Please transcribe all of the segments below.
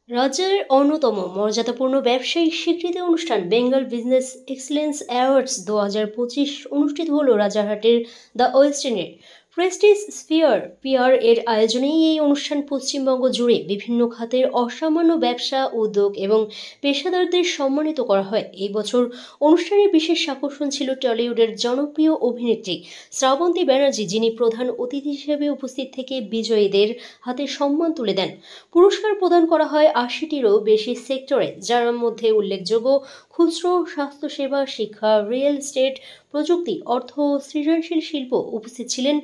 রাজ্যের অন্যতম মর্যাদাপূর্ণ ব্যবসায়িক স্বীকৃতি অনুষ্ঠান বেঙ্গল বিজনেস এক্সেলেন্স অ্যাওয়ার্ডস 2025 অনুষ্ঠিত হল রাজারহাটের দ্য ওয়েস্টার্নের প্রেস্টিজ স্ফিয়ার পিআর এর আয়োজনেই এই অনুষ্ঠান পশ্চিমবঙ্গ জুড়ে বিভিন্ন খাতের অসামান্য ব্যবসা উদ্যোগ এবং পেশাদারদের সম্মানিত করা হয়। এই বছর অনুষ্ঠানের বিশেষ আকর্ষণ ছিল টলিউডের জনপ্রিয় অভিনেত্রী শ্রাবন্তী ব্যানার্জি, যিনি প্রধান অতিথি হিসেবে উপস্থিত থেকে বিজয়ীদের হাতে সম্মান তুলে দেন। পুরস্কার প্রদান করা হয় ৮০টিরও বেশি সেক্টরে, যার মধ্যে উল্লেখযোগ্য খুচরো, স্বাস্থ্যসেবা, শিক্ষা, রিয়েল এস্টেট, প্রযুক্তি, অর্থ ও সৃজনশীল শিল্প। উপস্থিত ছিলেন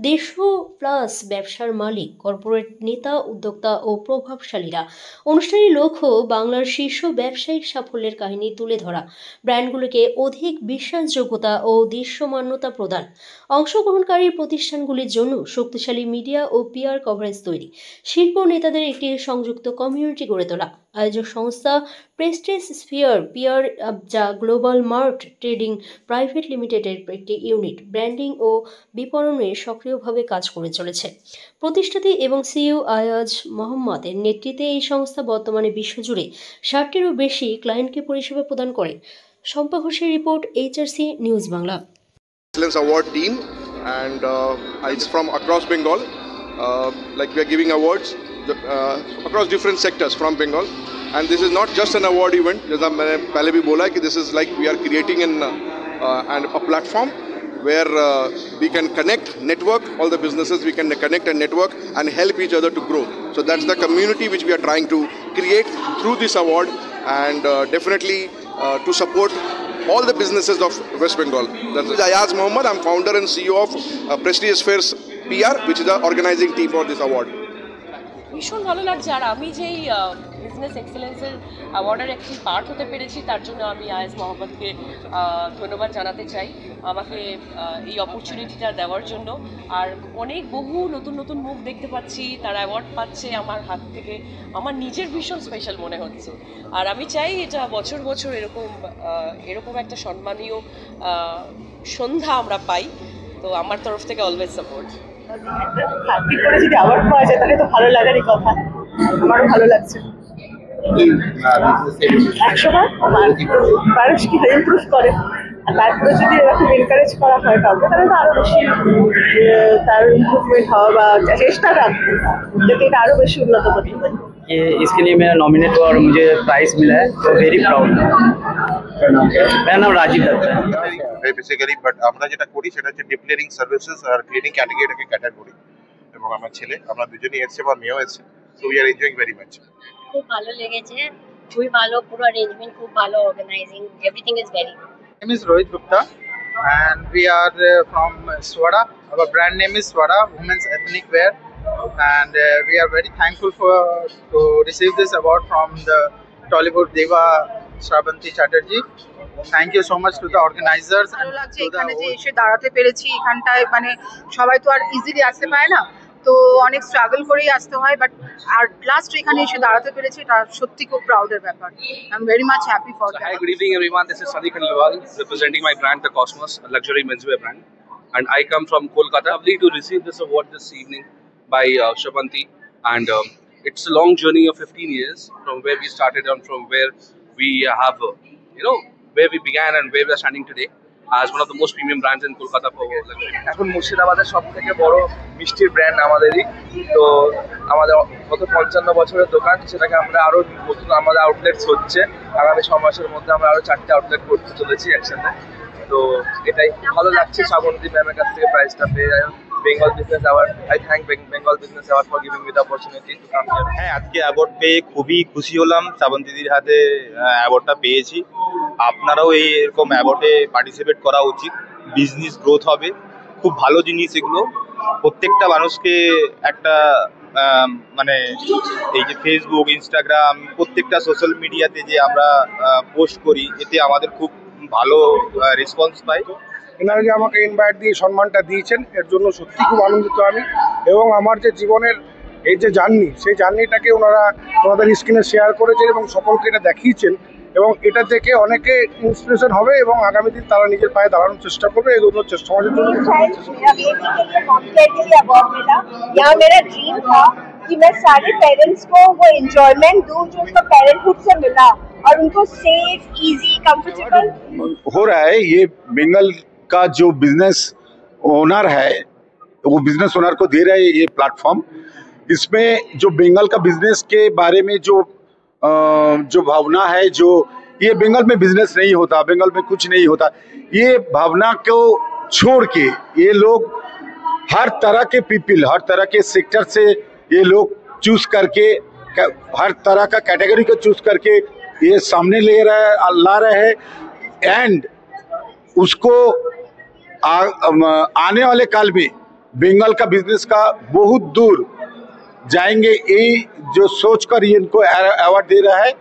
১৫০+ ব্যবসার মালিক, কর্পোরেট নেতা, উদ্যোক্তা ও প্রভাবশালীরা। অনুষ্ঠানের লক্ষ্য বাংলার শীর্ষ ব্যবসায়িক সাফল্যের কাহিনী তুলে ধরা, ব্র্যান্ডগুলোকে অধিক বিশ্বাসযোগ্যতা ও দৃশ্যমান্যতা প্রদান, অংশগ্রহণকারী প্রতিষ্ঠানগুলির জন্য শক্তিশালী মিডিয়া ও পিআর কভারেজ তৈরি, শিল্প নেতাদের একটি সংযুক্ত কমিউনিটি গড়ে তোলা। আয়োজক সংস্থা প্রেস্টিজ স্ফিয়ার পিআর, যা গ্লোবাল মার্ট ট্রেডিং প্রাইভেট লিমিটেডের একটি ইউনিট, ব্র্যান্ডিং ও বিপণনে সক্রিয়ভাবে কাজ করে চলেছে। প্রতিষ্ঠাতা এবং সিইও আয়াজ মোহাম্মদের নেতৃত্বে এই সংস্থা বর্তমানে বিশ্বজুড়ে 60টিরও বেশি ক্লায়েন্টকে পরিষেবা প্রদান করে। শম্পা ঘোষের report, HRC news Bangla. Excellence Award team, and it's from across Bengal. Like we are giving awards across different sectors from Bengal, and this is not just an award event. जैसा मैंने पहले भी बोला कि this is like we are creating a platform where we can connect, network all the businesses. We can connect and network and help each other to grow. So that's the community which we are trying to create through this award, and definitely to support all the businesses of West Bengal. That's Ayaz Mohammed. I'm founder and CEO of Prestige Spheres PR, which is the organizing team for this award. ভীষণ ভালো লাগছে, আর আমি যেই business এক্সেলেন্সের অ্যাওয়ার্ডের একটি part হতে পেরেছি তার জন্য আমি আয়াজ মোহাম্মদকে ধন্যবাদ জানাতে চাই আমাকে এই অপরচুনিটিটা দেওয়ার জন্য। আর বহু নতুন নতুন মুখ দেখতে পাচ্ছি, তারা অ্যাওয়ার্ড পাচ্ছে আমার হাত থেকে, আমার নিজের ভীষণ স্পেশাল মনে হচ্ছে। আর আমি চাই এটা বছর বছর এরকম একটা সম্মানীয় সন্ধ্যা আমরা পাই। তো আমার তরফ থেকে অলওয়েজ সাপোর্ট। হাতি করে যদি অ্যাওয়ার্ড পাওয়া যায় তাহলে তো ভালো লাগারই কথা, আমারও ভালো লাগছে। ১০০বার মানুষকে ইমপ্রুভ করে, আর তারপরে যদি এরকম এনকারেজ করা হয় কাউকে, তাহলে তো আরো বেশি তার ইমপ্রুভমেন্ট হওয়া বা চেষ্টা রাখবে যাতে এটা আরো বেশি উন্নত করতে পারে। इसके लिए मैं नॉमिनेट हुआ और मुझे प्राइज मिला है, तो वेरी प्राउड। मेरा नाम राजीव दत्ता है। বেসিক্যালি বাট আমরা যেটা করি সেটা হচ্ছে ডিপ্লেয়ারিং সার্ভিসেস আর ক্লিনিং ক্যাটাগরিটাকে ক্যাটার করি, এবং আমার ছেলে, আমরা দুজনেই এসেছে বা মেয়েও এসেছে। So we are enjoying very much. খুব ভালো লেগেছে, খুবই ভালো, পুরো অ্যারেঞ্জমেন্ট খুব ভালো, organising, everything is very good. My name is Rohit Gupta and we are from Swada. Our brand name is Swada Women's Ethnic Wear, and we are very thankful to receive this award from the Tollywood Diva Shravanti Chatterjee. Thank you so much to the organizers and to the এখানে যে এসে দাঁড়াতে পেরেছি, এখানটায় মানে সবাই তো আর easily আসতে পারে না, তো অনেক স্ট্রাগল করেই আসতে হয়, বাট আর লাস্ট এখানে এসে দাঁড়াতে পেরেছি, এটা সত্যি খুব প্রাউডের ব্যাপার। I am very much happy for that. Hi, good evening everyone. This is Sunny Khandelwal representing my brand The Cosmos, a luxury menswear brand, and I come from Kolkata. Lovely to receive this award this evening by Shravanti, and it's a long journey of 15 years from where we started and from where we have where we began and where we are standing today as one of the most premium brands in Kolkata for luxury. এখন মুর্শিদাবাদের সবথেকে বড় মিষ্টির brand আমাদেরই, তো আমাদের গত 55 বছরের দোকান, সেটাকে আমরা আরো নতুন আমাদের আউটলেটস হচ্ছে, আগামী 6 মাসের মধ্যে আমরা আরো 4টে আউটলেট করতে চলেছি একসাথে। তো এটাই ভালো লাগছে শ্রাবন্তী ম্যামের কাছ থেকে প্রাইজটা পেয়ে। Bengal business award, I thank Bengal business award for giving me the opportunity to come here. হ্যাঁ, আজকে অ্যাওয়ার্ড পেয়ে খুবই খুশি হলাম, শ্রাবন্তী দিদির হাতে অ্যাওয়ার্ডটা পেয়েছি। আপনারাও এরকম অ্যাওয়ার্ডে পার্টিসিপেট করা উচিত, বিজনেস গ্রোথ হবে, খুব ভালো জিনিস এগুলো। প্রত্যেকটা মানুষকে একটা মানে এই যে ফেসবুক, ইনস্টাগ্রাম, প্রত্যেকটা সোশ্যাল মিডিয়াতে যে আমরা পোস্ট করি, এতে আমাদের খুব ভালো রেসপন্স পাই। এনারা যে আমাকে ইনভাইট দিয়ে সম্মানটা দিয়েছেন, এর জন্য সত্যি খুব আনন্দিত আমি, এবং আমার যে জীবনের এই যে জার্নি, সেই জার্নিটাকে ওনারা ওনাদের স্ক্রিনে শেয়ার করেছেন এবং সকলকে এটা দেখিয়েছেন, এবং এটা থেকে অনেকে ইন্সপিরেশন হবে এবং আগামী দিন তারা নিজের পায়ে দাঁড়ানোর চেষ্টা করবে, এগুলোর সমাজের জন্য। कि मैं सारे पेरेंट्स को वो एंजॉयमेंट दूं जो उनको पेरेंटहुड से मिला और उनको सेफ, इजी, कंफर्टेबल हो रहा है। ये बेंगल का जो बिजनेस ओनर है वो बिजनेस ओनर को दे रहा है ये प्लेटफॉर्म। इसमें जो बंगाल का बिजनेस के बारे में जो भावना है, जो ये बंगाल में बिजनेस नहीं होता, बंगाल में कुछ नहीं होता, ये भावना को छोड़ के ये लोग हर तरह के पीपल, हर तरह के सेक्टर से ये लोग चूज करके, हर तरह का कैटेगरी को चूज करके ये सामने ला रहे हैं एंड उसको आने वाले काल में बंगाल का बिजनेस का बहुत दूर जाएंगे, ये जो सोचकर ये इनको अवार्ड दे रहा है।